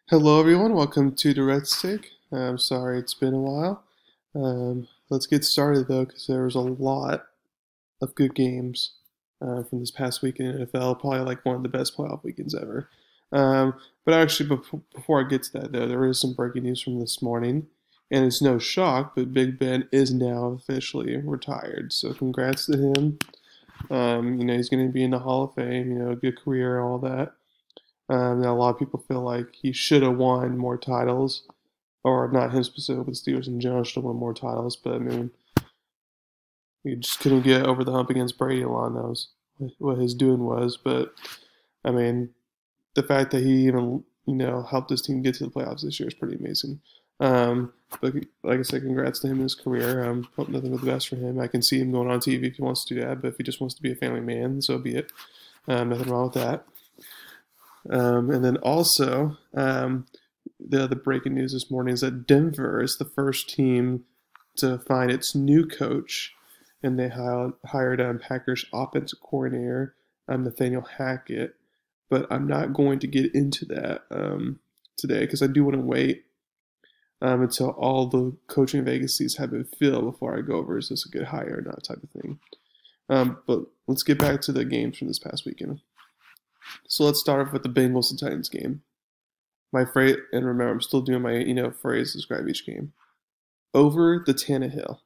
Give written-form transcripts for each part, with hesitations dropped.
Hello, everyone. Welcome to Durrett's Take. I'm sorry it's been a while. Let's get started though, because there was a lot of good games from this past week in NFL. Probably like one of the best playoff weekends ever. Um, but actually, before I get to that though, there is some breaking news from this morning, and it's no shock, but Big Ben is now officially retired. So congrats to him. He's going to be in the Hall of Fame. Good career, all that. Now, a lot of people feel like he should have won more titles, or not him specifically, but Steelers in general should have won more titles. But I mean, he just couldn't get over the hump against Brady. Along knows what his doing was. But I mean, the fact that he even helped his team get to the playoffs this year is pretty amazing. But like I said, congrats to him in his career. Hope nothing but the best for him. I can see him going on TV if he wants to do that. But if he just wants to be a family man, so be it. Nothing wrong with that. And then also, the other breaking news this morning is that Denver is the first team to find its new coach, and they hired Packers offensive coordinator Nathaniel Hackett. But I'm not going to get into that today because I do want to wait until all the coaching vacancies have been filled before I go over is this a good hire or not type of thing. But let's get back to the games from this past weekend. So let's start off with the Bengals and Titans game. My phrase, and remember, I'm still doing my phrase to describe each game. Over the Tannehill.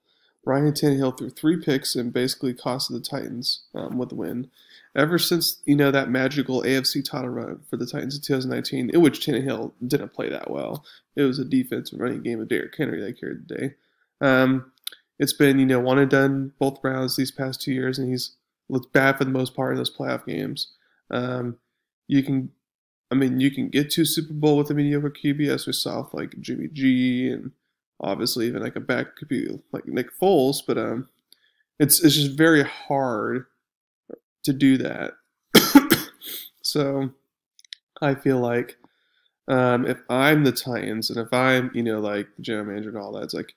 Ryan Tannehill threw 3 picks and basically costed the Titans with the win. Ever since that magical AFC title run for the Titans in 2019, in which Tannehill didn't play that well, it was a defensive running game of Derrick Henry that carried the day. It's been one and done both rounds these past 2 years, and he's looked bad for the most part in those playoff games. You can get to Super Bowl with a mediocre QB, as we saw with like Jimmy G, and obviously even like a back could be like Nick Foles, but it's just very hard to do that. So I feel like if I'm the Titans and if I'm like the general manager and all that, it's like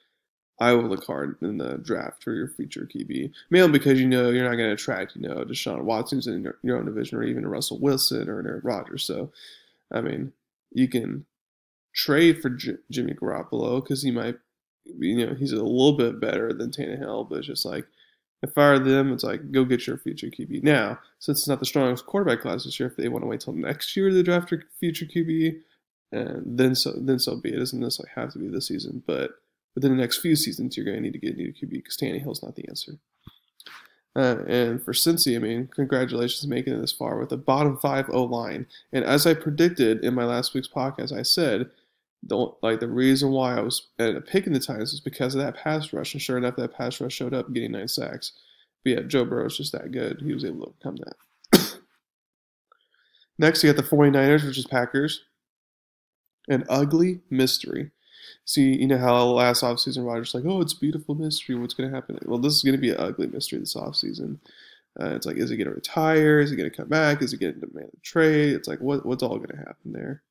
I will look hard in the draft for your future QB. Mainly because you're not going to attract Deshaun Watson's in your own division, or even a Russell Wilson or an Aaron Rodgers. So, I mean, you can trade for Jimmy Garoppolo because he might, he's a little bit better than Tannehill. But it's just like if I were them, it's like go get your future QB now. Since it's not the strongest quarterback class this year, if they want to wait till next year to draft your future QB, then so be it. It doesn't necessarily have to be this season, but within the next few seasons, you're going to need to get a new QB because Tannehill's not the answer. And for Cincy, I mean, congratulations making it this far with a bottom 5 O-line. And as I predicted in my last week's podcast, I said, the reason why I was picking the Titans was because of that pass rush. And sure enough, that pass rush showed up getting 9 sacks. But yeah, Joe Burrow's just that good. He was able to overcome that. Next, you got the 49ers versus Packers. An ugly mystery. See, how last offseason Rodgers like, oh, it's a beautiful mystery. What's going to happen? Well, this is going to be an ugly mystery this offseason. It's like, is he going to retire? Is he going to come back? Is he going to demand a trade? It's like, what's all going to happen there?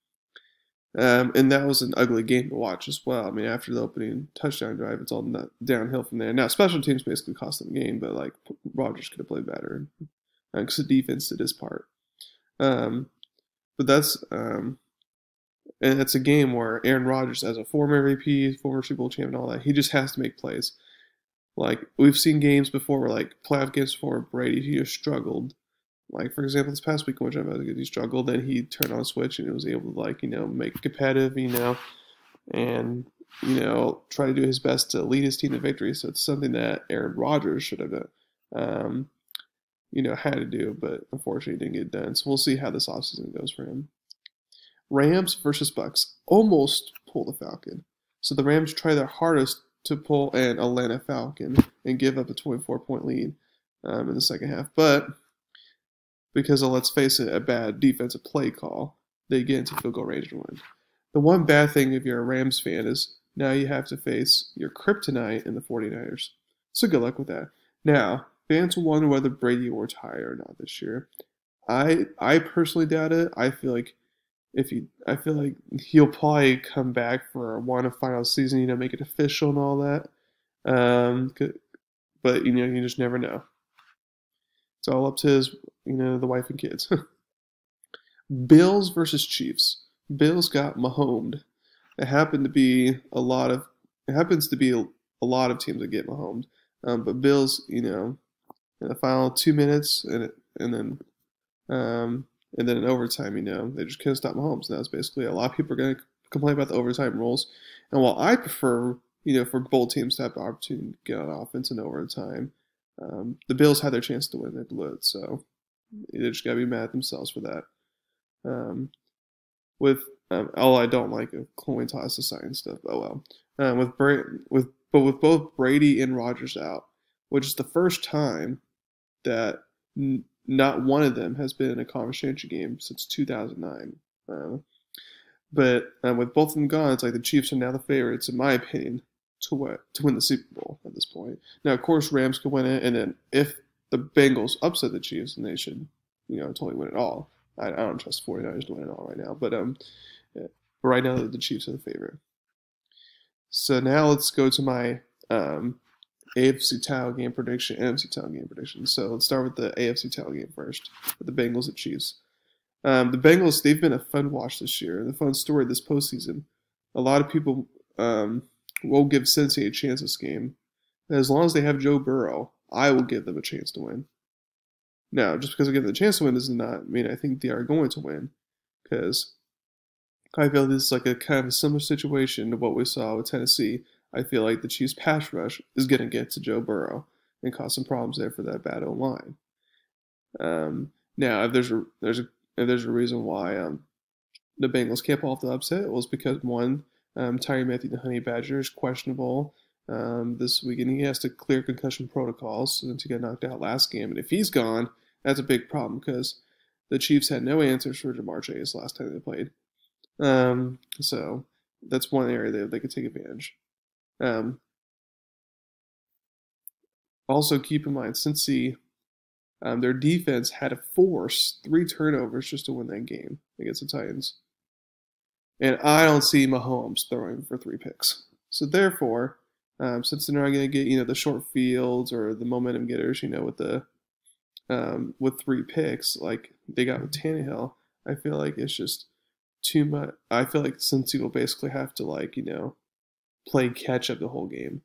And that was an ugly game to watch as well. I mean, after the opening touchdown drive, it's all downhill from there. Now, special teams basically cost them the game, but like Rodgers could have played better because the defense did his part. But that's and it's a game where Aaron Rodgers, as a former MVP, former Super Bowl champion, all that, he just has to make plays. Like, we've seen games before where, like, playoff games before Brady, he just struggled. Like, for example, this past week, which he struggled, then he turned on a switch and he was able to, like, make it competitive, and, try to do his best to lead his team to victory. So it's something that Aaron Rodgers should have done, had to do, but unfortunately didn't get done. So we'll see how this offseason goes for him. Rams versus Bucks almost pull the Falcon. So the Rams try their hardest to pull an Atlanta Falcon and give up a 24-point lead in the second half. But because of, let's face it, a bad defensive play call, they get into field goal range and win. The one bad thing if you're a Rams fan is now you have to face your kryptonite in the 49ers. So good luck with that. Now, fans will wonder whether Brady will retire or not this year. I personally doubt it. I feel like he'll probably come back for one final season, make it official and all that. But you just never know. It's all up to his, the wife and kids. Bills versus Chiefs. Bills got Mahomed. It happened to be a lot of it happens to be a lot of teams that get Mahomed, but Bills, in the final 2 minutes um, and then in overtime, they just couldn't stop Mahomes. And that was basically a lot of people are going to complain about the overtime rules. And while I prefer, for both teams to have the opportunity to get on offense in overtime, the Bills had their chance to win. They blew it, so they just got to be mad at themselves for that. Um, with all I don't like a coin toss aside stuff. Oh well. With both Brady and Rodgers out, which is the first time that not one of them has been in a conference championship game since 2009. But with both of them gone, it's like the Chiefs are now the favorites, in my opinion, to win the Super Bowl at this point. Now, of course, Rams could win it, and then if the Bengals upset the Chiefs, then they should, totally win it all. I don't trust the 49ers to win it all right now, but right now the Chiefs are the favorite. So now let's go to my AFC title game prediction, NFC title game prediction. So let's start with the AFC title game first, with the Bengals and Chiefs. The Bengals, they've been a fun watch this year, the fun story this postseason. A lot of people will give Cincy a chance this game. As long as they have Joe Burrow, I will give them a chance to win. Now, just because I give them a chance to win does not mean I think they are going to win, because I feel this is like a kind of a similar situation to what we saw with Tennessee. I feel like the Chiefs' pass rush is going to get to Joe Burrow and cause some problems there for that bad O-line. Now, if there's a reason why the Bengals can't pull off the upset, it was because one, Tyrann Mathieu, the Honey Badger, is questionable this weekend. He has to clear concussion protocols since he got knocked out last game, and if he's gone, that's a big problem because the Chiefs had no answers for Jamar Chase last time they played. So that's one area that they could take advantage. Also, keep in mind, Cincy, their defense had to force 3 turnovers just to win that game against the Titans. And I don't see Mahomes throwing for 3 picks. So therefore, since they're not going to get the short fields or the momentum getters, with 3 picks like they got with Tannehill, I feel like it's just too much. I feel like Cincy will basically have to play catch up the whole game.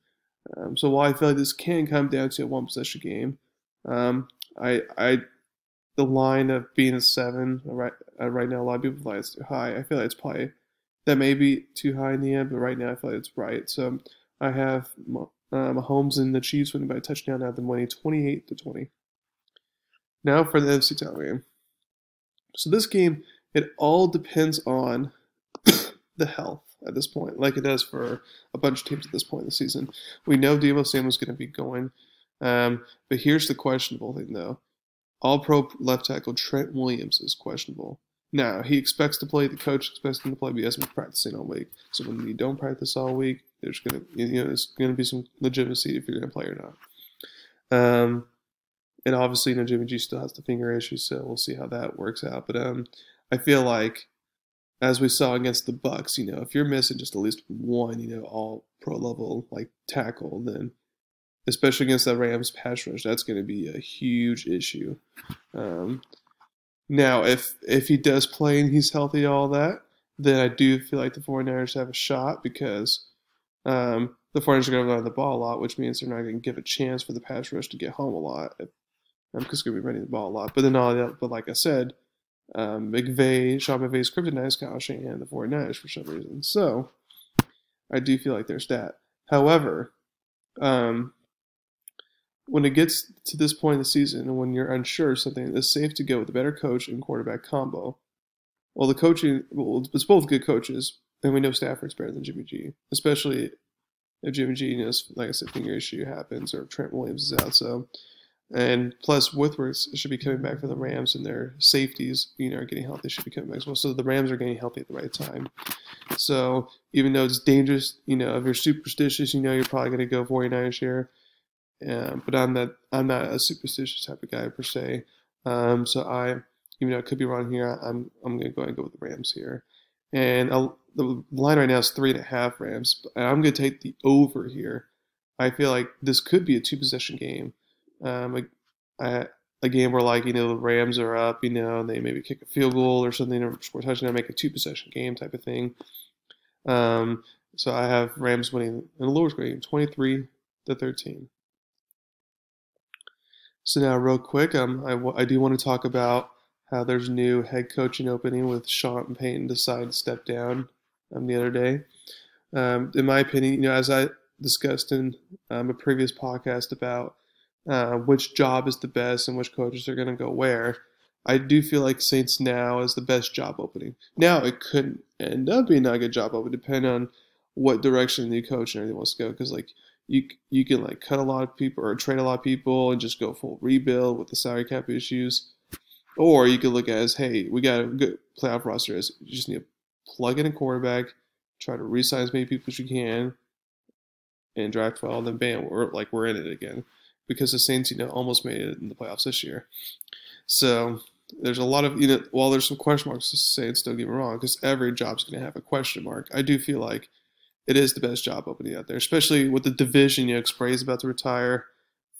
So while I feel like this can come down to a 1 possession game, the line of being a 7 right now, a lot of people feel like it's too high. I feel like it's probably that may be too high in the end, but right now I feel like it's right. So I have Mahomes and the Chiefs winning by a touchdown. I have them winning 28-20. Now for the NFC title game. So this game, it all depends on the health at this point, like it does for a bunch of teams at this point in the season. We know Deebo Samuel's going to be going, but here's the questionable thing, though. All-Pro left tackle Trent Williams is questionable. Now, he expects to play. The coach expects him to play, but he hasn't been practicing all week. So when you don't practice all week, there's going to be some legitimacy if you're going to play or not. And obviously, Jimmy G still has the finger issue, so we'll see how that works out. But I feel like, as we saw against the Bucks, if you're missing just at least one, all-pro level tackle, then especially against that Rams pass rush, that's going to be a huge issue. Now, if he does play and he's healthy, all that, then I do feel like the 49ers have a shot because the 49ers are going to run the ball a lot, which means they're not going to give a chance for the pass rush to get home a lot because they're going to be running the ball a lot. But then but like I said, Sean McVay's kryptonite is Kyle Shanahan and the 49ers for some reason. So I do feel like there's that. However, when it gets to this point in the season and when you're unsure of something, it's safe to go with a better coach and quarterback combo. Well, it's both good coaches, and we know Stafford's better than Jimmy G, especially if Jimmy G, like I said, finger issue happens or Trent Williams is out. So, and plus Withworth should be coming back for the Rams, and their safeties, are getting healthy. They should be coming back as well. So the Rams are getting healthy at the right time. So even though it's dangerous, if you're superstitious, you're probably going to go 49ers here. But I'm not a superstitious type of guy per se. So even though I could be wrong here, I'm going to go ahead and go with the Rams here. And the line right now is 3.5 Rams. And I'm going to take the over here. I feel like this could be a 2-possession game. a game where like the Rams are up, and they maybe kick a field goal or something or score a touchdown, make a 2 possession game type of thing. Um, so I have Rams winning in a lower score game, 23-13. So now, real quick, I do want to talk about how there's new head coaching opening with Sean Payton deciding to step down the other day. In my opinion, as I discussed in a previous podcast about which job is the best and which coaches are going to go where, I do feel like Saints now is the best job opening. Now, it could end up being not a good job opening, depending on what direction the coach and everything wants to go. Because like you can like cut a lot of people or trade a lot of people and just go full rebuild with the salary cap issues, or you could look at it as, hey, we got a good playoff roster. You just need to plug in a quarterback, try to re-sign as many people as you can, and draft well, and then bam, we're in it again. Because the Saints, almost made it in the playoffs this year. So there's a lot of, while there's some question marks to Saints, don't get me wrong, because every job's going to have a question mark. I do feel like it is the best job opening out there, especially with the division. Spray's about to retire.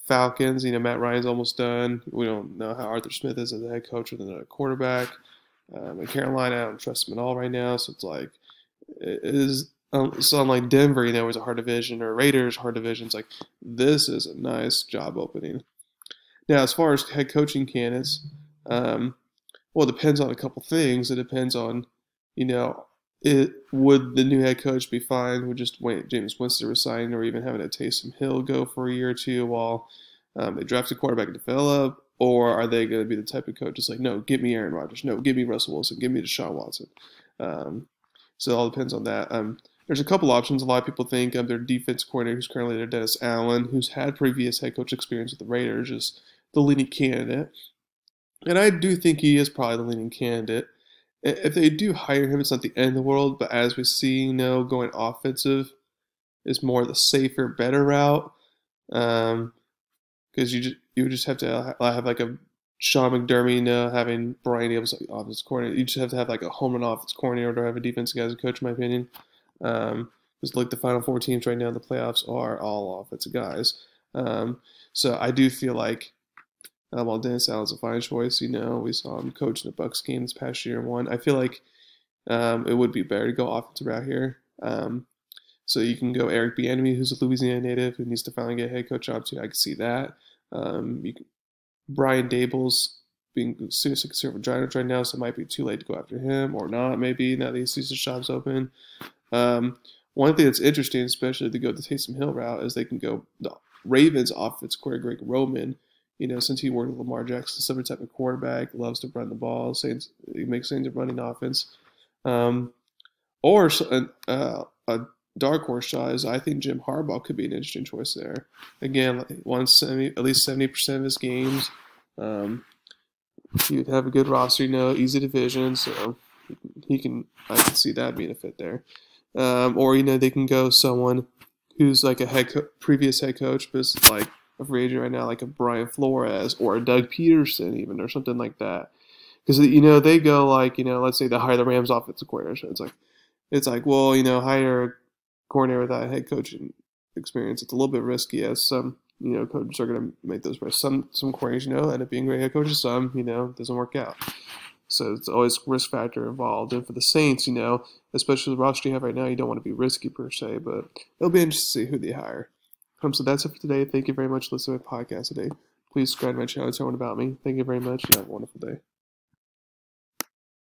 Falcons, Matt Ryan's almost done. We don't know how Arthur Smith is as a head coach with another quarterback. In Carolina, I don't trust him at all right now. So it's like, it is. So unlike Denver, it's a hard division, or Raiders, hard divisions. Like, this is a nice job opening. Now, as far as head coaching candidates, well, it depends on a couple things. It depends on, would the new head coach be fine with just James Winston resigning, or even having a Taysom Hill go for a year or two while they draft a quarterback and develop? Or are they going to be the type of coach that's like, no, give me Aaron Rodgers, no, give me Russell Wilson, give me Deshaun Watson? So it all depends on that. There's a couple options. A lot of people think their defense coordinator, who's currently there, Dennis Allen, who's had previous head coach experience with the Raiders, is the leading candidate. And I do think he is probably the leading candidate. If they do hire him, it's not the end of the world. But as we see, going offensive is more the safer, better route. Because you would just have to have like a Sean McDermott, having Brian Davis like offensive coordinator. You just have to have like a home run offense coordinator to have a defensive guy as a coach, in my opinion. Because like the final 4 teams right now in the playoffs are all offensive guys. So I do feel like while Dennis Allen's a fine choice, we saw him coach in the Bucs game this past year and won. I feel like it would be better to go offensive route here. So you can go Eric Bieniemy, who's a Louisiana native who needs to finally get a head coach job too. I can see that. Brian Daboll's being seriously considered for Giants right now, so it might be too late to go after him, or not maybe, now that he sees the job's open. One thing that's interesting, especially if they go the Taysom Hill route, is they can go the Ravens offense coordinator Greg Roman, since he worked with Lamar Jackson, similar type of quarterback, loves to run the ball, he makes Saints a running offense. Or a dark horse shot is, I think Jim Harbaugh could be an interesting choice there. Again, at least 70% of his games. He would have a good roster, easy division, so I can see that being a fit there. Or they can go someone who's like a previous head coach, but is like a free agent right now, like a Brian Flores or a Doug Peterson even, or something like that. Because they go like, let's say they hire the Rams offensive coordinator. So it's like, well, hire a coordinator without a head coaching experience. It's a little bit risky, as some coaches are going to make those risks. Some coordinators end up being great head coaches. Some doesn't work out. So it's always risk factor involved. And for the Saints, especially the roster you have right now, you don't want to be risky per se, but it'll be interesting to see who they hire. So that's it for today. Thank you very much for listening to my podcast today. Please subscribe to my channel to learn about me. Thank you very much, and have a wonderful day.